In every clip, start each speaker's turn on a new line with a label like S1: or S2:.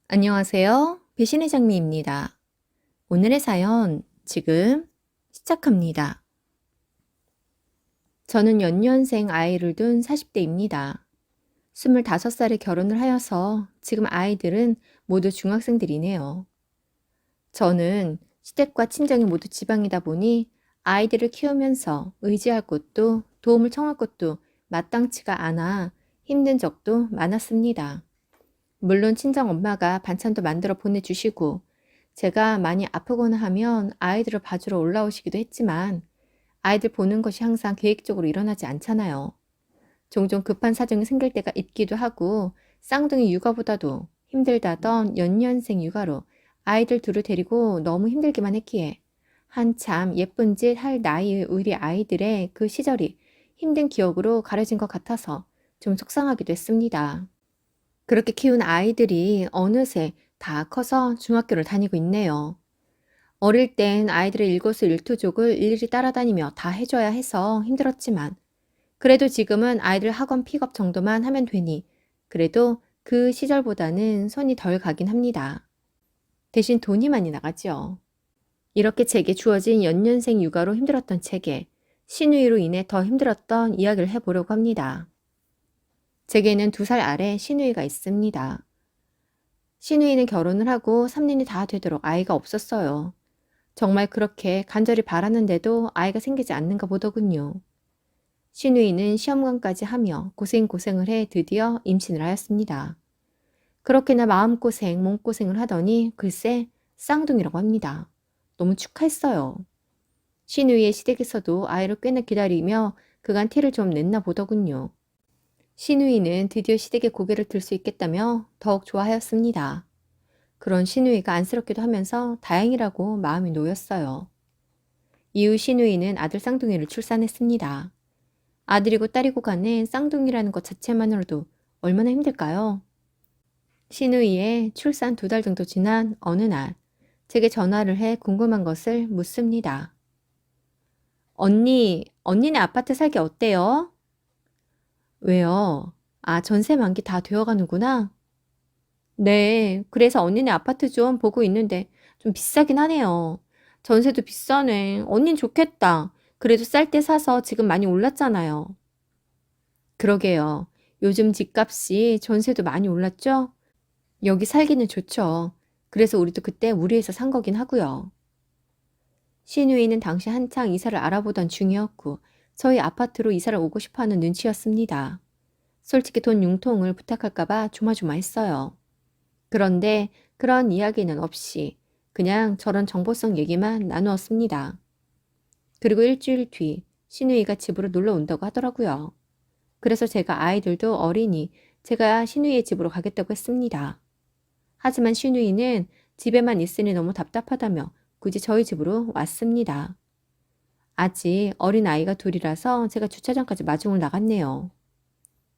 S1: 안녕하세요. 배신의 장미입니다. 오늘의 사연 지금 시작합니다. 저는 연년생 아이를 둔 40대입니다. 25살에 결혼을 하여서 지금 아이들은 모두 중학생들이네요. 저는 시댁과 친정이 모두 지방이다 보니 아이들을 키우면서 의지할 곳도 도움을 청할 곳도 마땅치가 않아 힘든 적도 많았습니다. 물론 친정 엄마가 반찬도 만들어 보내주시고 제가 많이 아프거나 하면 아이들을 봐주러 올라오시기도 했지만 아이들 보는 것이 항상 계획적으로 일어나지 않잖아요. 종종 급한 사정이 생길 때가 있기도 하고 쌍둥이 육아보다도 힘들다던 연년생 육아로 아이들 둘을 데리고 너무 힘들기만 했기에 한참 예쁜 짓 할 나이의 우리 아이들의 그 시절이 힘든 기억으로 가려진 것 같아서 좀 속상하기도 했습니다. 그렇게 키운 아이들이 어느새 다 커서 중학교를 다니고 있네요. 어릴 땐 아이들의 일거수일투족을 일일이 따라다니며 다 해줘야 해서 힘들었지만 그래도 지금은 아이들 학원 픽업 정도만 하면 되니 그래도 그 시절보다는 손이 덜 가긴 합니다. 대신 돈이 많이 나가죠. 이렇게 제게 주어진 연년생 육아로 힘들었던 제게 시누이로 인해 더 힘들었던 이야기를 해보려고 합니다. 제게는 2살 아래 시누이가 있습니다. 시누이는 결혼을 하고 3년이 다 되도록 아이가 없었어요. 정말 그렇게 간절히 바랐는데도 아이가 생기지 않는가 보더군요. 시누이는 시험관까지 하며 고생을 해 드디어 임신을 하였습니다. 그렇게나 마음고생, 몸고생을 하더니 글쎄 쌍둥이라고 합니다. 너무 축하했어요. 시누이의 시댁에서도 아이를 꽤나 기다리며 그간 티를 좀 냈나 보더군요. 시누이는 드디어 시댁에 고개를 들 수 있겠다며 더욱 좋아하였습니다. 그런 시누이가 안쓰럽기도 하면서 다행이라고 마음이 놓였어요. 이후 시누이는 아들 쌍둥이를 출산했습니다. 아들이고 딸이고 간에 쌍둥이라는 것 자체만으로도 얼마나 힘들까요? 시누이의 출산 2달 정도 지난 어느 날 제게 전화를 해 궁금한 것을 묻습니다. 언니네 아파트 살기 어때요? 왜요? 아, 전세 만기 다 되어가는구나. 네, 그래서 언니네 아파트 좀 보고 있는데 좀 비싸긴 하네요. 전세도 비싸네. 언닌 좋겠다. 그래도 쌀 때 사서 지금 많이 올랐잖아요. 그러게요. 요즘 집값이 전세도 많이 올랐죠? 여기 살기는 좋죠. 그래서 우리도 그때 무리해서 산 거긴 하고요. 시누이는 당시 한창 이사를 알아보던 중이었고 저희 아파트로 이사를 오고 싶어 하는 눈치였습니다. 솔직히 돈 융통을 부탁할까봐 조마조마했어요. 그런데 그런 이야기는 없이 그냥 저런 정보성 얘기만 나누었습니다. 그리고 일주일 뒤 시누이가 집으로 놀러 온다고 하더라고요. 그래서 제가 아이들도 어리니 제가 시누이의 집으로 가겠다고 했습니다. 하지만 시누이는 집에만 있으니 너무 답답하다며 굳이 저희 집으로 왔습니다. 아직 어린 아이가 둘이라서 제가 주차장까지 마중을 나갔네요.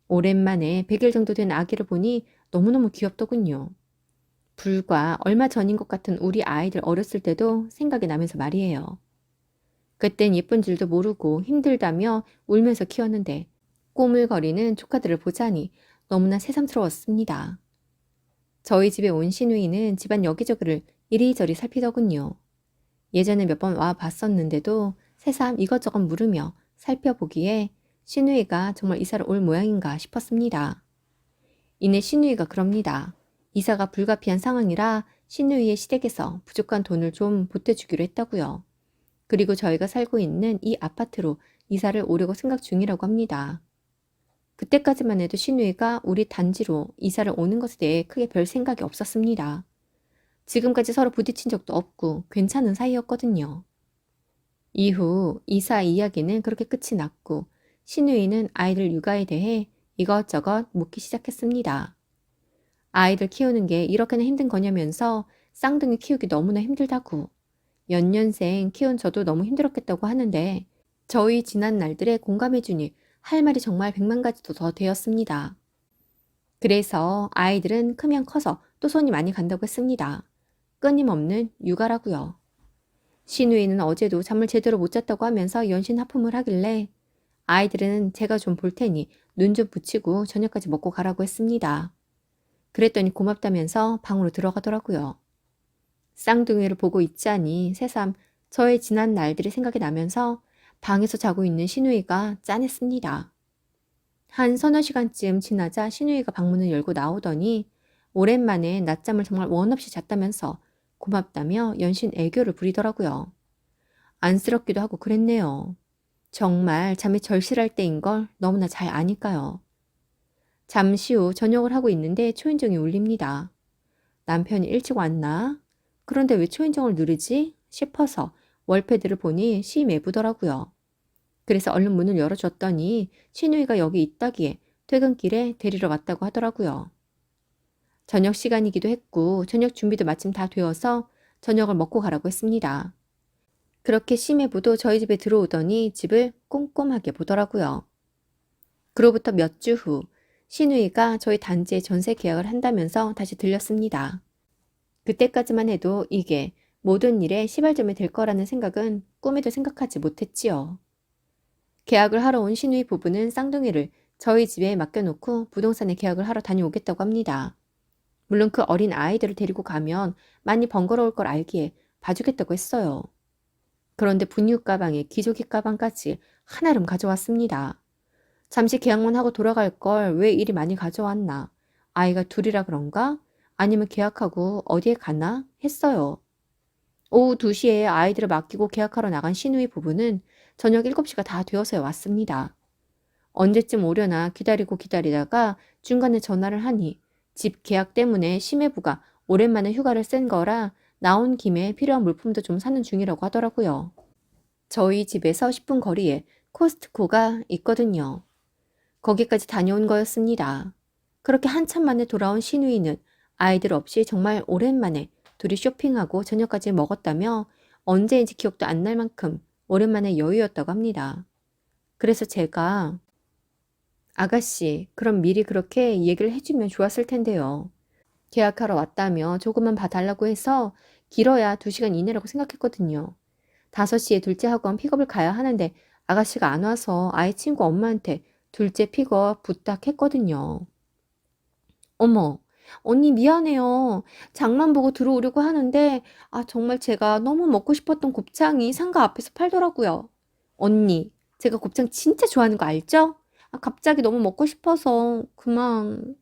S1: 오랜만에 100일 정도 된 아기를 보니 너무너무 귀엽더군요. 불과 얼마 전인 것 같은 우리 아이들 어렸을 때도 생각이 나면서 말이에요. 그땐 예쁜 줄도 모르고 힘들다며 울면서 키웠는데 꼬물거리는 조카들을 보자니 너무나 새삼스러웠습니다. 저희 집에 온 시누이는 집안 여기저기를 이리저리 살피더군요. 예전에 몇 번 와 봤었는데도 새삼 이것저것 물으며 살펴보기에 시누이가 정말 이사를 올 모양인가 싶었습니다. 이내 시누이가 그럽니다. 이사가 불가피한 상황이라 시누이의 시댁에서 부족한 돈을 좀 보태주기로 했다고요. 그리고 저희가 살고 있는 이 아파트로 이사를 오려고 생각 중이라고 합니다. 그때까지만 해도 시누이가 우리 단지로 이사를 오는 것에 대해 크게 별 생각이 없었습니다. 지금까지 서로 부딪힌 적도 없고 괜찮은 사이였거든요. 이후 이사 이야기는 그렇게 끝이 났고 시누이는 아이들 육아에 대해 이것저것 묻기 시작했습니다. 아이들 키우는 게 이렇게나 힘든 거냐면서 쌍둥이 키우기 너무나 힘들다고 연년생 키운 저도 너무 힘들었겠다고 하는데 저희 지난 날들에 공감해주니 할 말이 정말 100만 가지도 더 되었습니다. 그래서 아이들은 크면 커서 또 손이 많이 간다고 했습니다. 끊임없는 육아라고요. 시누이는 어제도 잠을 제대로 못 잤다고 하면서 연신 하품을 하길래 아이들은 제가 좀 볼 테니 눈 좀 붙이고 저녁까지 먹고 가라고 했습니다. 그랬더니 고맙다면서 방으로 들어가더라고요. 쌍둥이를 보고 있자니 새삼 저의 지난 날들이 생각이 나면서 방에서 자고 있는 시누이가 짠했습니다. 한 서너 시간쯤 지나자 시누이가 방문을 열고 나오더니 오랜만에 낮잠을 정말 원 없이 잤다면서 고맙다며 연신 애교를 부리더라고요. 안쓰럽기도 하고 그랬네요. 정말 잠이 절실할 때인 걸 너무나 잘 아니까요. 잠시 후 저녁을 하고 있는데 초인종이 울립니다. 남편이 일찍 왔나? 그런데 왜 초인종을 누르지? 싶어서 월패드를 보니 시매부더라고요. 그래서 얼른 문을 열어줬더니 시누이가 여기 있다기에 퇴근길에 데리러 왔다고 하더라고요. 저녁 시간이기도 했고 저녁 준비도 마침 다 되어서 저녁을 먹고 가라고 했습니다. 그렇게 시매부도 저희 집에 들어오더니 집을 꼼꼼하게 보더라고요. 그로부터 몇 주 후 시누이가 저희 단지에 전세 계약을 한다면서 다시 들렸습니다. 그때까지만 해도 이게 모든 일에 시발점이 될 거라는 생각은 꿈에도 생각하지 못했지요. 계약을 하러 온 시누이 부부는 쌍둥이를 저희 집에 맡겨놓고 부동산에 계약을 하러 다녀오겠다고 합니다. 물론 그 어린 아이들을 데리고 가면 많이 번거로울 걸 알기에 봐주겠다고 했어요. 그런데 분유 가방에 기저귀 가방까지 한아름 가져왔습니다. 잠시 계약만 하고 돌아갈 걸 왜 이리 많이 가져왔나? 아이가 둘이라 그런가? 아니면 계약하고 어디에 가나? 했어요. 오후 2시에 아이들을 맡기고 계약하러 나간 시누이 부부는 저녁 7시가 다 되어서야 왔습니다. 언제쯤 오려나 기다리고 기다리다가 중간에 전화를 하니 집 계약 때문에 시매부가 오랜만에 휴가를 쓴 거라 나온 김에 필요한 물품도 좀 사는 중이라고 하더라고요. 저희 집에서 10분 거리에 코스트코가 있거든요. 거기까지 다녀온 거였습니다. 그렇게 한참 만에 돌아온 시누이는 아이들 없이 정말 오랜만에 둘이 쇼핑하고 저녁까지 먹었다며 언제인지 기억도 안 날 만큼 오랜만에 여유였다고 합니다. 그래서 제가 아가씨, 그럼 미리 그렇게 얘기를 해주면 좋았을 텐데요. 계약하러 왔다며 조금만 봐달라고 해서 길어야 2시간 이내라고 생각했거든요. 5시에 둘째 학원 픽업을 가야 하는데 아가씨가 안 와서 아이 친구 엄마한테 둘째 픽업 부탁했거든요. 어머, 언니 미안해요. 장만 보고 들어오려고 하는데 정말 제가 너무 먹고 싶었던 곱창이 상가 앞에서 팔더라고요. 언니, 제가 곱창 진짜 좋아하는 거 알죠? 갑자기 너무 먹고 싶어서 그만.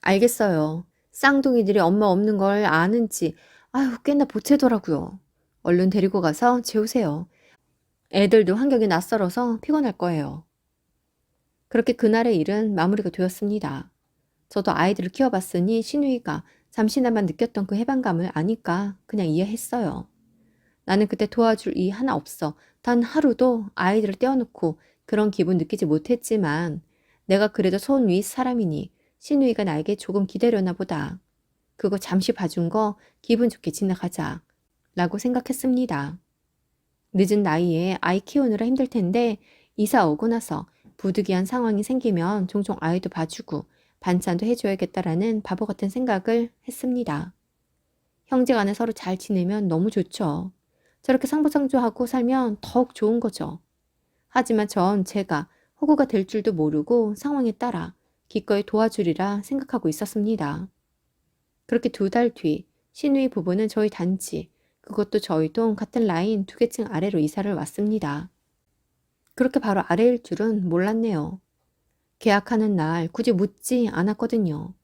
S1: 알겠어요. 쌍둥이들이 엄마 없는 걸 아는지 꽤나 보채더라고요. 얼른 데리고 가서 재우세요. 애들도 환경이 낯설어서 피곤할 거예요. 그렇게 그날의 일은 마무리가 되었습니다. 저도 아이들을 키워봤으니 시누이가 잠시나마 느꼈던 그 해방감을 아니까 그냥 이해했어요. 나는 그때 도와줄 이 하나 없어 단 하루도 아이들을 떼어놓고 그런 기분 느끼지 못했지만 내가 그래도 손 위 사람이니 시누이가 나에게 조금 기다렸나 보다. 그거 잠시 봐준 거 기분 좋게 지나가자 라고 생각했습니다. 늦은 나이에 아이 키우느라 힘들 텐데 이사 오고 나서 부득이한 상황이 생기면 종종 아이도 봐주고 반찬도 해줘야겠다라는 바보 같은 생각을 했습니다. 형제간에 서로 잘 지내면 너무 좋죠. 저렇게 상부상조하고 살면 더욱 좋은 거죠. 하지만 전 제가 호구가 될 줄도 모르고 상황에 따라 기꺼이 도와주리라 생각하고 있었습니다. 그렇게 2달 뒤 시누이 부부는 저희 단지, 그것도 저희 동 같은 라인 2개 층 아래로 이사를 왔습니다. 그렇게 바로 아래일 줄은 몰랐네요. 계약하는 날 굳이 묻지 않았거든요.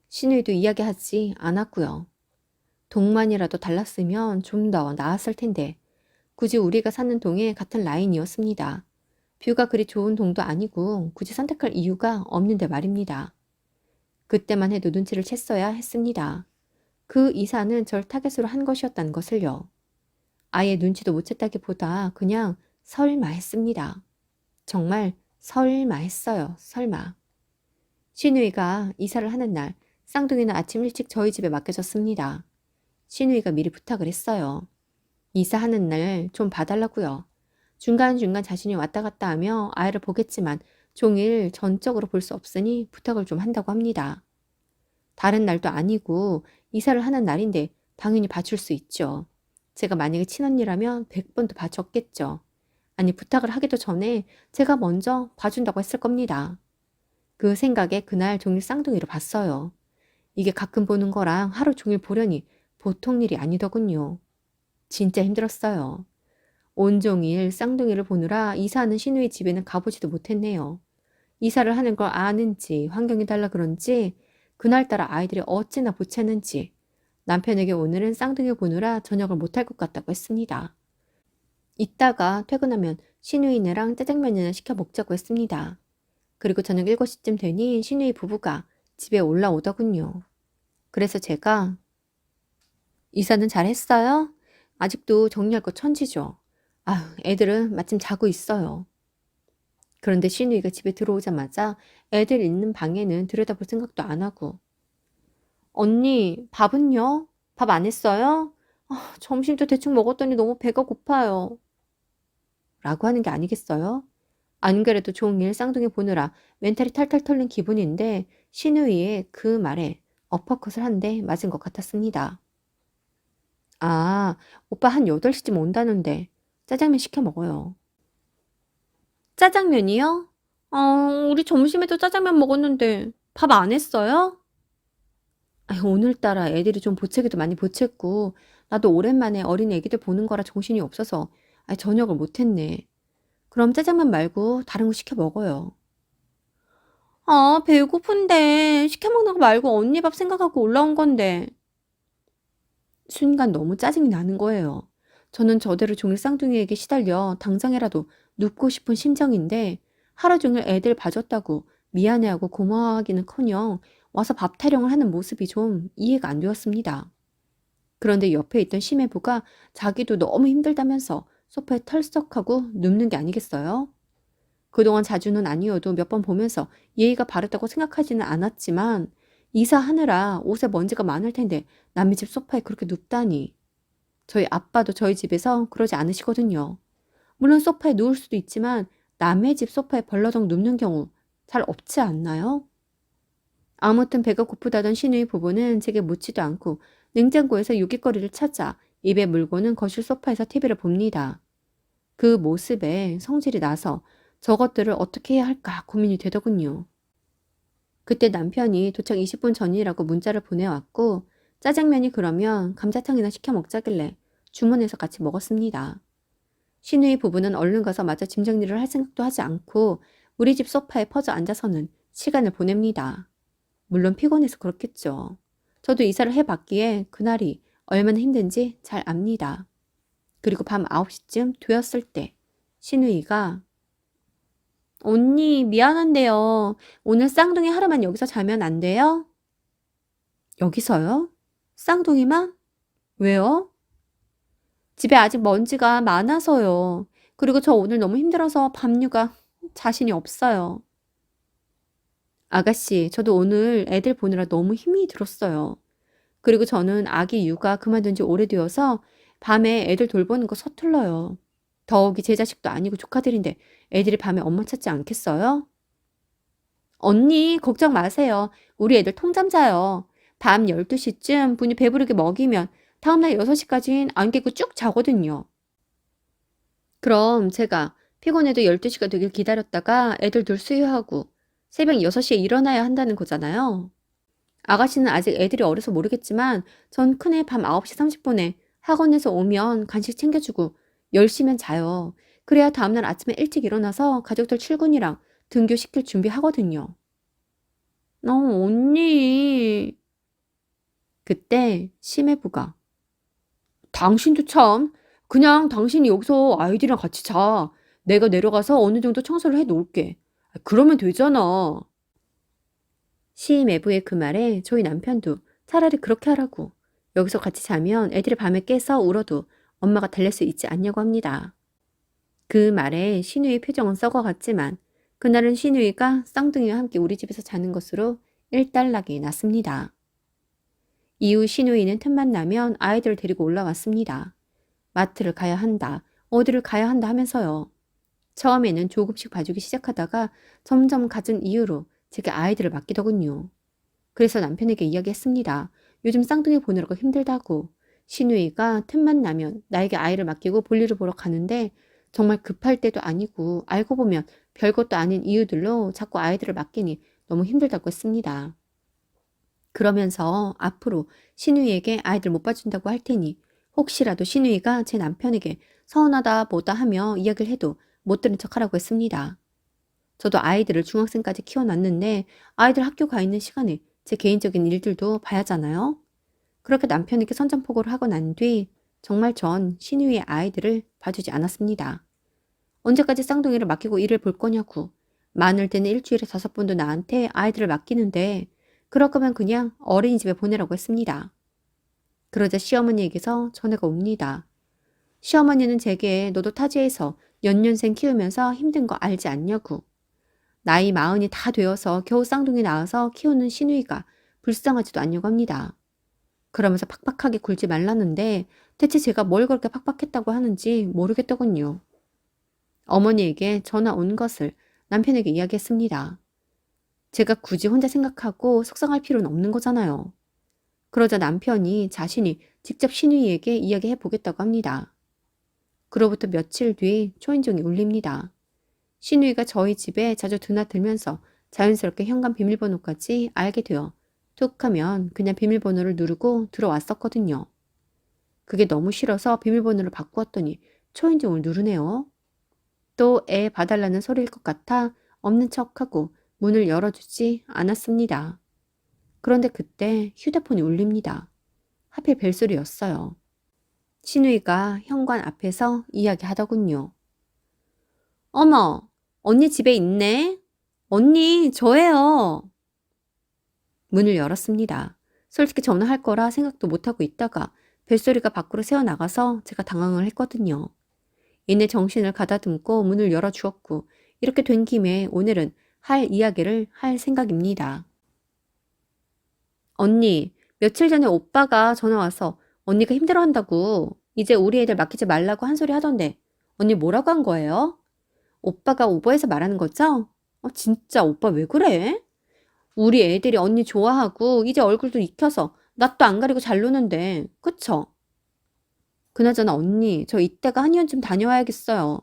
S1: 시누이도 이야기하지 않았고요. 동만이라도 달랐으면 좀 더 나았을 텐데 굳이 우리가 사는 동에 같은 라인이었습니다. 뷰가 그리 좋은 동도 아니고 굳이 선택할 이유가 없는데 말입니다. 그때만 해도 눈치를 챘어야 했습니다. 그 이사는 절 타겟으로 한 것이었다는 것을요. 아예 눈치도 못 챘다기보다 그냥 설마 했습니다. 정말 설마 했어요. 설마. 시누이가 이사를 하는 날 쌍둥이는 아침 일찍 저희 집에 맡겨졌습니다. 시누이가 미리 부탁을 했어요. 이사하는 날 좀 봐달라고요. 중간중간 자신이 왔다 갔다 하며 아이를 보겠지만 종일 전적으로 볼 수 없으니 부탁을 좀 한다고 합니다. 다른 날도 아니고 이사를 하는 날인데 당연히 봐줄 수 있죠. 제가 만약에 친언니라면 100번도 봐줬겠죠. 아니 부탁을 하기도 전에 제가 먼저 봐준다고 했을 겁니다. 그 생각에 그날 종일 쌍둥이로 봤어요. 이게 가끔 보는 거랑 하루 종일 보려니 보통 일이 아니더군요. 진짜 힘들었어요. 온종일 쌍둥이를 보느라 이사하는 신우의 집에는 가보지도 못했네요. 이사를 하는 걸 아는지 환경이 달라 그런지 그날따라 아이들이 어찌나 보채는지 남편에게 오늘은 쌍둥이 보느라 저녁을 못할 것 같다고 했습니다. 이따가 퇴근하면 신우이네랑 짜장면이나 시켜 먹자고 했습니다. 그리고 저녁 7시쯤 되니 신우이 부부가 집에 올라오더군요. 그래서 제가 이사는 잘 했어요? 아직도 정리할 거 천지죠. 아휴, 애들은 마침 자고 있어요. 그런데 신우이가 집에 들어오자마자 애들 있는 방에는 들여다볼 생각도 안 하고 언니, 밥은요? 밥 안 했어요? 점심도 대충 먹었더니 너무 배가 고파요. 라고 하는 게 아니겠어요? 안 그래도 종일 쌍둥이 보느라 멘탈이 탈탈 털린 기분인데 신우이의 그 말에 어퍼컷을 한 대 맞은 것 같았습니다. 아, 오빠 한 8시쯤 온다는데 짜장면 시켜 먹어요. 짜장면이요? 우리 점심에도 짜장면 먹었는데 밥 안 했어요? 오늘따라 애들이 좀 보채기도 많이 보챘고 나도 오랜만에 어린 애기들 보는 거라 정신이 없어서 저녁을 못했네. 그럼 짜장면 말고 다른 거 시켜 먹어요. 배고픈데 시켜 먹는 거 말고 언니 밥 생각하고 올라온 건데. 순간 너무 짜증이 나는 거예요. 저는 저대로 종일 쌍둥이에게 시달려 당장이라도 눕고 싶은 심정인데 하루 종일 애들 봐줬다고 미안해하고 고마워하기는커녕 와서 밥 타령을 하는 모습이 좀 이해가 안 되었습니다. 그런데 옆에 있던 심해부가 자기도 너무 힘들다면서 소파에 털썩하고 눕는 게 아니겠어요? 그동안 자주는 아니어도 몇 번 보면서 예의가 바르다고 생각하지는 않았지만 이사하느라 옷에 먼지가 많을 텐데 남의 집 소파에 그렇게 눕다니. 저희 아빠도 저희 집에서 그러지 않으시거든요. 물론 소파에 누울 수도 있지만 남의 집 소파에 벌러덩 눕는 경우 잘 없지 않나요? 아무튼 배가 고프다던 신우이 부부는 제게 묻지도 않고 냉장고에서 요깃거리를 찾아 입에 물고는 거실 소파에서 TV를 봅니다. 그 모습에 성질이 나서 저것들을 어떻게 해야 할까 고민이 되더군요. 그때 남편이 도착 20분 전이라고 문자를 보내왔고 짜장면이 그러면 감자탕이나 시켜 먹자길래 주문해서 같이 먹었습니다. 신우이 부부는 얼른 가서 마저 짐 정리를 할 생각도 하지 않고 우리 집 소파에 퍼져 앉아서는 시간을 보냅니다. 물론 피곤해서 그렇겠죠. 저도 이사를 해봤기에 그날이 얼마나 힘든지 잘 압니다. 그리고 밤 9시쯤 되었을 때 신우이가 언니 미안한데요. 오늘 쌍둥이 하루만 여기서 자면 안 돼요? 여기서요? 쌍둥이만? 왜요? 집에 아직 먼지가 많아서요. 그리고 저 오늘 너무 힘들어서 밤육아 자신이 없어요. 아가씨, 저도 오늘 애들 보느라 너무 힘이 들었어요. 그리고 저는 아기 육아 그만둔 지 오래되어서 밤에 애들 돌보는 거 서툴러요. 더욱이 제 자식도 아니고 조카들인데 애들이 밤에 엄마 찾지 않겠어요? 언니, 걱정 마세요. 우리 애들 통잠 자요. 밤 12시쯤 분이 배부르게 먹이면 다음날 6시까진 안 깨고 쭉 자거든요. 그럼 제가 피곤해도 12시가 되길 기다렸다가 애들 둘 수유하고 새벽 6시에 일어나야 한다는 거잖아요. 아가씨는 아직 애들이 어려서 모르겠지만 전 큰애 밤 9시 30분에 학원에서 오면 간식 챙겨주고 10시면 자요. 그래야 다음날 아침에 일찍 일어나서 가족들 출근이랑 등교시킬 준비하거든요. 언니. 그때 심해부가 당신도 참 그냥 당신이 여기서 아이들이랑 같이 자. 내가 내려가서 어느 정도 청소를 해 놓을게. 그러면 되잖아. 심해부의 그 말에 저희 남편도 차라리 그렇게 하라고. 여기서 같이 자면 애들이 밤에 깨서 울어도 엄마가 달랠 수 있지 않냐고 합니다. 그 말에 신우의 표정은 썩어갔지만 그날은 신우이가 쌍둥이와 함께 우리 집에서 자는 것으로 일단락이 났습니다. 이후 신우이는 틈만 나면 아이들을 데리고 올라왔습니다. 마트를 가야 한다, 어디를 가야 한다 하면서요. 처음에는 조금씩 봐주기 시작하다가 점점 갖은 이유로 제게 아이들을 맡기더군요. 그래서 남편에게 이야기했습니다. 요즘 쌍둥이 보느라고 힘들다고. 신우이가 틈만 나면 나에게 아이를 맡기고 볼일을 보러 가는데 정말 급할 때도 아니고 알고 보면 별것도 아닌 이유들로 자꾸 아이들을 맡기니 너무 힘들다고 했습니다. 그러면서 앞으로 신우이에게 아이들 못 봐준다고 할 테니 혹시라도 신우이가 제 남편에게 서운하다 뭐다 하며 이야기를 해도 못 들은 척하라고 했습니다. 저도 아이들을 중학생까지 키워놨는데 아이들 학교 가 있는 시간에 제 개인적인 일들도 봐야 하잖아요. 그렇게 남편에게 선전포고를 하고 난 뒤 정말 전 신우이의 아이들을 봐주지 않았습니다. 언제까지 쌍둥이를 맡기고 일을 볼 거냐고. 많을 때는 일주일에 5번도 나한테 아이들을 맡기는데 그럴 거면 그냥 어린이집에 보내라고 했습니다. 그러자 시어머니에게서 전화가 옵니다. 시어머니는 제게 너도 타지에서 연년생 키우면서 힘든 거 알지 않냐고. 나이 40이 다 되어서 겨우 쌍둥이 낳아서 키우는 시누이가 불쌍하지도 않냐고 합니다. 그러면서 팍팍하게 굴지 말라는데 대체 제가 뭘 그렇게 팍팍했다고 하는지 모르겠더군요. 어머니에게 전화 온 것을 남편에게 이야기했습니다. 제가 굳이 혼자 생각하고 속상할 필요는 없는 거잖아요. 그러자 남편이 자신이 직접 신우이에게 이야기해 보겠다고 합니다. 그로부터 며칠 뒤 초인종이 울립니다. 신우이가 저희 집에 자주 드나들면서 자연스럽게 현관 비밀번호까지 알게 되어 툭 하면 그냥 비밀번호를 누르고 들어왔었거든요. 그게 너무 싫어서 비밀번호를 바꾸었더니 초인종을 누르네요. 또 애 봐달라는 소리일 것 같아 없는 척하고 문을 열어주지 않았습니다. 그런데 그때 휴대폰이 울립니다. 하필 벨소리였어요. 신우이가 현관 앞에서 이야기하더군요. 어머, 언니 집에 있네? 언니, 저예요. 문을 열었습니다. 솔직히 전화할 거라 생각도 못하고 있다가 벨소리가 밖으로 새어나가서 제가 당황을 했거든요. 이내 정신을 가다듬고 문을 열어주었고 이렇게 된 김에 오늘은 할 이야기를 할 생각입니다. 언니, 며칠 전에 오빠가 전화 와서 언니가 힘들어한다고 이제 우리 애들 맡기지 말라고 한 소리 하던데 언니 뭐라고 한 거예요? 오빠가 오버해서 말하는 거죠? 진짜 오빠 왜 그래? 우리 애들이 언니 좋아하고 이제 얼굴도 익혀서 낯도 안 가리고 잘 노는데 그쵸? 그나저나 언니 저 이따가 한의원좀 다녀와야겠어요.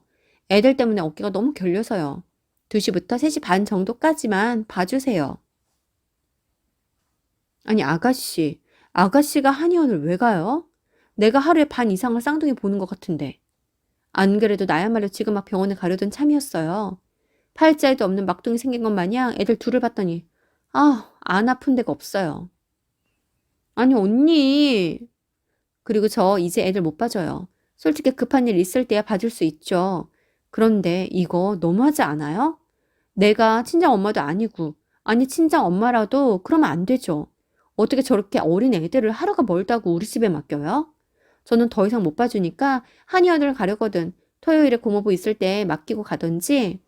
S1: 애들 때문에 어깨가 너무 결려서요. 2시부터 3시 반 정도까지만 봐주세요. 아니 아가씨가 한의원을 왜 가요? 내가 하루에 반 이상을 쌍둥이 보는 것 같은데. 안 그래도 나야말로 지금 막 병원에 가려던 참이었어요. 팔자에도 없는 막둥이 생긴 것 마냥 애들 둘을 봤더니 안 아픈 데가 없어요. 아니 언니. 그리고 저 이제 애들 못 봐줘요. 솔직히 급한 일 있을 때야 봐줄 수 있죠. 그런데 이거 너무하지 않아요? 내가 친정 엄마도 아니고 아니 친정 엄마라도 그러면 안 되죠. 어떻게 저렇게 어린 애들을 하루가 멀다고 우리 집에 맡겨요? 저는 더 이상 못 봐주니까 한의원을 가려거든. 토요일에 고모부 있을 때 맡기고 가던지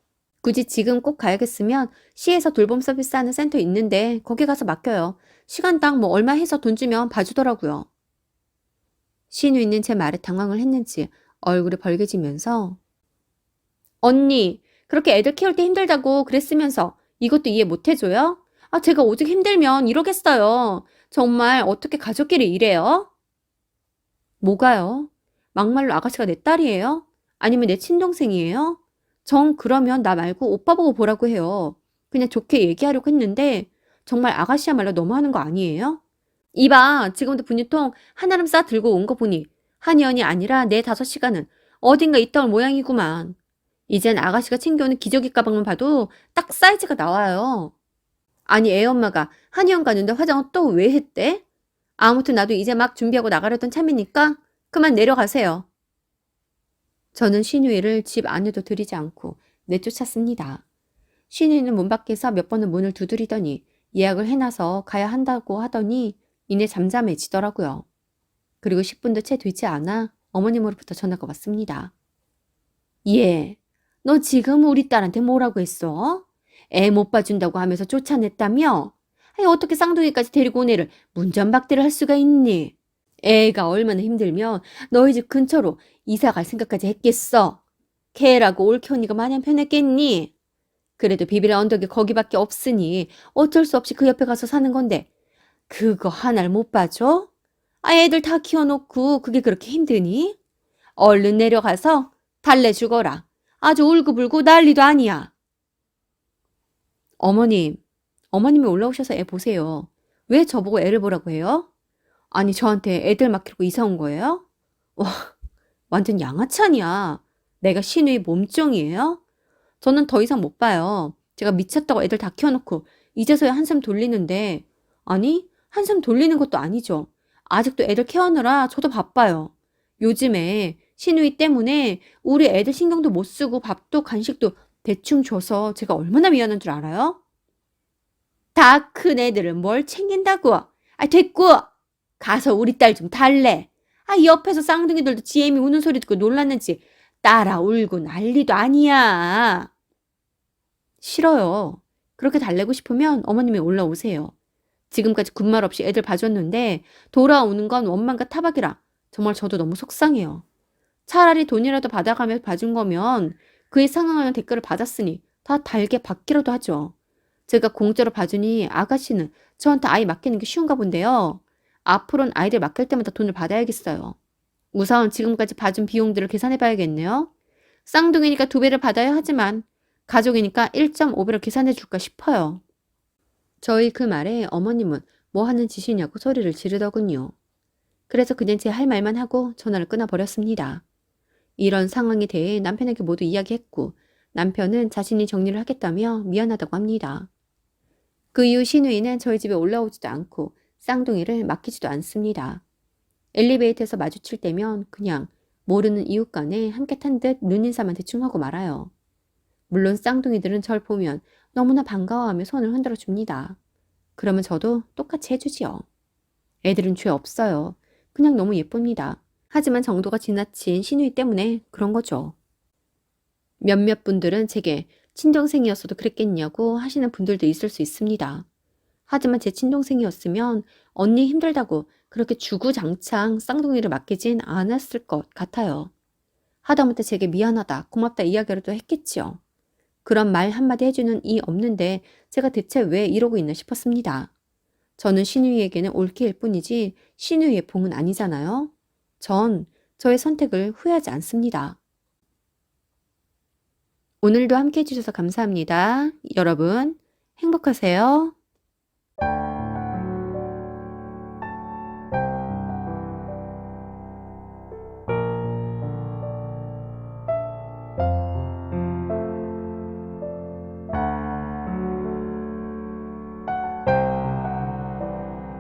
S1: 굳이 지금 꼭 가야겠으면 시에서 돌봄 서비스 하는 센터 있는데 거기 가서 맡겨요. 시간당 뭐 얼마 해서 돈 주면 봐주더라고요. 신우이는 제 말에 당황을 했는지 얼굴이 벌개지면서 언니 그렇게 애들 키울 때 힘들다고 그랬으면서 이것도 이해 못 해줘요? 제가 오직 힘들면 이러겠어요. 정말 어떻게 가족끼리 이래요? 뭐가요? 막말로 아가씨가 내 딸이에요? 아니면 내 친동생이에요? 정 그러면 나 말고 오빠 보고 보라고 해요. 그냥 좋게 얘기하려고 했는데 정말 아가씨야말로 너무하는 거 아니에요? 이봐 지금도 분유통 한아름 싸 들고 온 거 보니 한의원이 아니라 4-5시간은 어딘가 있다 올 모양이구만. 이젠 아가씨가 챙겨오는 기저귀 가방만 봐도 딱 사이즈가 나와요. 아니 애 엄마가 한의원 가는데 화장은 또 왜 했대? 아무튼 나도 이제 막 준비하고 나가려던 참이니까 그만 내려가세요. 저는 신우이를 집 안에도 들이지 않고 내쫓았습니다. 신우이는 문 밖에서 몇 번은 문을 두드리더니 예약을 해놔서 가야 한다고 하더니 이내 잠잠해지더라고요. 그리고 10분도 채 되지 않아 어머님으로부터 전화가 왔습니다. 예, 너 지금 우리 딸한테 뭐라고 했어? 애 못 봐준다고 하면서 쫓아냈다며? 아니, 어떻게 쌍둥이까지 데리고 온 애를 문전박대를 할 수가 있니? 애가 얼마나 힘들면 너희 집 근처로 이사 갈 생각까지 했겠어. 걔라고 옳게 언니가 마냥 편했겠니? 그래도 비빌 언덕이 거기밖에 없으니 어쩔 수 없이 그 옆에 가서 사는 건데 그거 하나를 못 봐줘? 애들 다 키워놓고 그게 그렇게 힘드니? 얼른 내려가서 달래 죽어라. 아주 울고불고 난리도 아니야. 어머님, 어머님이 올라오셔서 애 보세요. 왜 저보고 애를 보라고 해요? 아니, 저한테 애들 맡기고 이사 온 거예요? 와, 완전 양아치 아니야. 내가 신우이 몸종이에요? 저는 더 이상 못 봐요. 제가 미쳤다고 애들 다 키워놓고 이제서야 한숨 돌리는데, 아니, 한숨 돌리는 것도 아니죠. 아직도 애들 케어하느라 저도 바빠요. 요즘에 신우이 때문에 우리 애들 신경도 못 쓰고 밥도 간식도 대충 줘서 제가 얼마나 미안한 줄 알아요? 다 큰 애들은 뭘 챙긴다고. 아, 됐고. 가서 우리 딸 좀 달래. 아, 옆에서 쌍둥이들도 지엠이 우는 소리 듣고 놀랐는지 따라 울고 난리도 아니야. 싫어요. 그렇게 달래고 싶으면 어머님이 올라오세요. 지금까지 군말 없이 애들 봐줬는데 돌아오는 건 원망과 타박이라 정말 저도 너무 속상해요. 차라리 돈이라도 받아가며 봐준 거면 그에 상응하는 댓글을 받았으니 다 달게 받기라도 하죠. 제가 공짜로 봐주니 아가씨는 저한테 아이 맡기는 게 쉬운가 본데요. 앞으로는 아이들 맡길 때마다 돈을 받아야겠어요. 우선 지금까지 봐준 비용들을 계산해봐야겠네요. 쌍둥이니까 2배를 받아야 하지만 가족이니까 1.5배를 계산해 줄까 싶어요. 저희 그 말에 어머님은 뭐 하는 짓이냐고 소리를 지르더군요. 그래서 그냥 제 할 말만 하고 전화를 끊어버렸습니다. 이런 상황에 대해 남편에게 모두 이야기했고 남편은 자신이 정리를 하겠다며 미안하다고 합니다. 그 이후 신우이는 저희 집에 올라오지도 않고 쌍둥이를 맡기지도 않습니다. 엘리베이터에서 마주칠 때면 그냥 모르는 이웃 간에 함께 탄 듯 눈인사만 대충 하고 말아요. 물론 쌍둥이들은 절 보면 너무나 반가워하며 손을 흔들어 줍니다. 그러면 저도 똑같이 해주지요. 애들은 죄 없어요. 그냥 너무 예쁩니다. 하지만 정도가 지나친 신우이 때문에 그런 거죠. 몇몇 분들은 제게 친동생이었어도 그랬겠냐고 하시는 분들도 있을 수 있습니다. 하지만 제 친동생이었으면 언니 힘들다고 그렇게 주구장창 쌍둥이를 맡기진 않았을 것 같아요. 하다못해 제게 미안하다, 고맙다 이야기라도 했겠지요. 그런 말 한마디 해주는 이 없는데 제가 대체 왜 이러고 있나 싶었습니다. 저는 신우이에게는 올케일 뿐이지 신우이의 봉은 아니잖아요. 전 저의 선택을 후회하지 않습니다. 오늘도 함께 해주셔서 감사합니다. 여러분, 행복하세요.